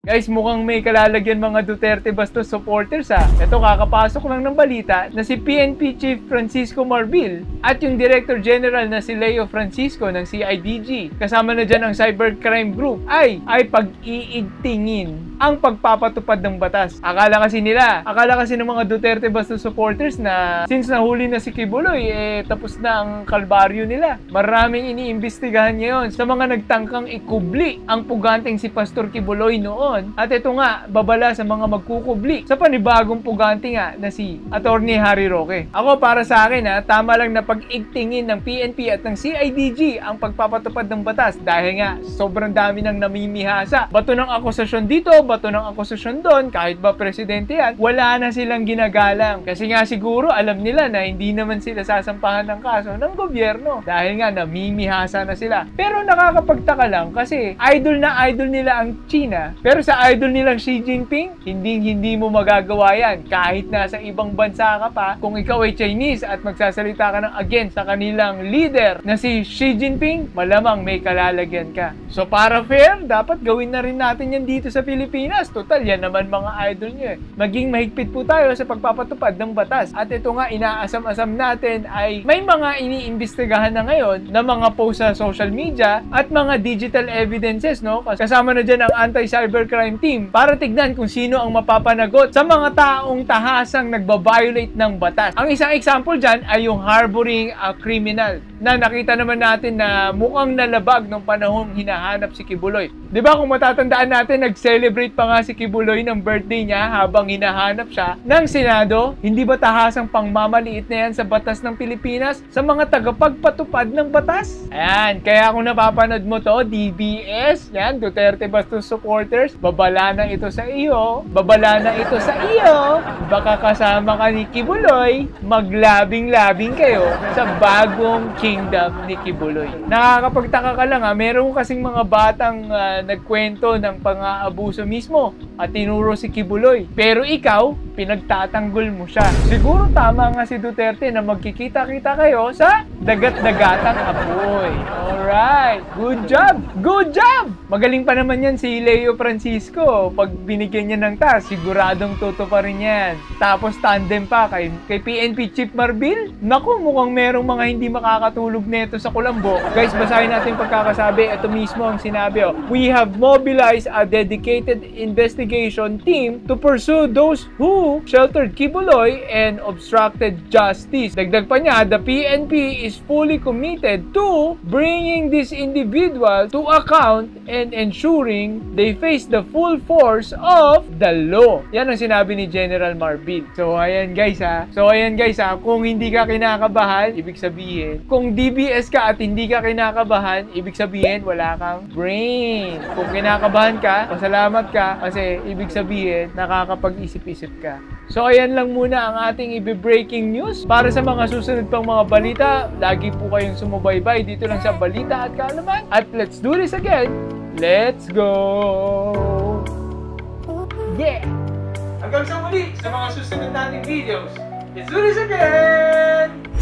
Guys, mukhang may kalalagyan mga Duterte Bastos supporters ha. Ito, kakapasok lang ng balita na si PNP Chief Francisco Marbil at yung Director General na si Leo Francisco ng CIDG, kasama na dyan ang Cybercrime Group, ay pag-iigtingin ang pagpapatupad ng batas. Akala kasi ng mga Duterte Bastos supporters na since nahuli na si Kibuloy, tapos na ang kalbaryo nila. Maraming iniimbestigahan ngayon sa mga nagtangkang ikubli ang puganteng si Pastor Kibuloy noon. At ito nga, babala sa mga magkukubli sa panibagong pugante nga na si Attorney Harry Roque. Ako, para sa akin tama lang na pag-igtingin ng PNP at ng CIDG ang pagpapatupad ng batas dahil nga sobrang dami nang namimihasa. Bato ng akusasyon dito, bato ng akusasyon doon, kahit ba presidente yan, wala na silang ginagalang. Kasi nga siguro alam nila na hindi naman sila sasampahan ng kaso ng gobyerno dahil nga namimihasa na sila. Pero nakakapagtaka lang kasi idol na idol nila ang China, pero sa idol nilang Xi Jinping, hindi mo magagawa yan. Kahit nasa ibang bansa ka pa, kung ikaw ay Chinese at magsasalita ka ng against sa kanilang leader na si Xi Jinping, malamang may kalalagyan ka. So para fair, dapat gawin na rin natin yan dito sa Pilipinas. Total, yan naman mga idol nyo eh. Maging mahigpit po tayo sa pagpapatupad ng batas. At ito nga, inaasam-asam natin ay may mga iniimbestigahan na ngayon na mga post sa social media at mga digital evidences, no? Kasama na dyan ang anti-cybercrime team para tignan kung sino ang mapapanagot sa mga taong tahasang nagbabiolate ng batas. Ang isang example dyan ay yung harboring a criminal na nakita naman natin na mukhang nalabag nung panahong hinahanap si Kibuloy. Di ba kung matatandaan natin, nag-celebrate pa nga si Kibuloy ng birthday niya habang hinahanap siya ng Senado? Hindi ba tahasang pangmamaliit na yan sa batas ng Pilipinas sa mga tagapagpatupad ng batas? Ayan, kaya kung napapanood mo to, DBS, yan, Duterte Bastos supporters, babala na ito sa iyo, baka kasama ka ni Kibuloy, maglabing-labing kayo sa bagong kingdom ni Kibuloy. Nakakapagtaka ka lang meron kasing mga batang nagkwento ng pang-aabuso mismo at tinuro si Kibuloy. Pero ikaw, pinagtatanggol mo siya. Siguro tama nga si Duterte na magkikita-kita kayo sa dagat-dagatang apoy. Alright, good job! Good job! Magaling pa naman yan si Leo Francisco. Pag binigyan niya ng task, siguradong toto pa rin yan. Tapos tandem pa kay PNP Chief Marbil. Naku, mukhang merong mga hindi makakatulog neto sa Kulambo. Guys, basahin natin pagkakasabi. Ito mismo ang sinabi. We have mobilized a dedicated investigation team to pursue those who sheltered Kibuloy and obstructed justice. Dagdag pa niya, the PNP is fully committed to bringing this individual to account and ensuring they face the full force of the law. Yan ang sinabi ni General Marbil. So ayan guys kung hindi ka kinakabahan, ibig sabihin, kung DBS ka at hindi ka kinakabahan, ibig sabihin wala kang brain. Kung kinakabahan ka, pasalamat ka kasi ibig sabihin nakakapag-isip-isip ka. So ayan lang muna ang ating i-breaking news. Para sa mga susunod pang mga balita, lagi po kayong sumubaybay dito lang sa Balita at Kaalaman. At let's do this again. Let's go! Yeah! Hanggang sa muli sa mga susunod nating videos. Let's do this again!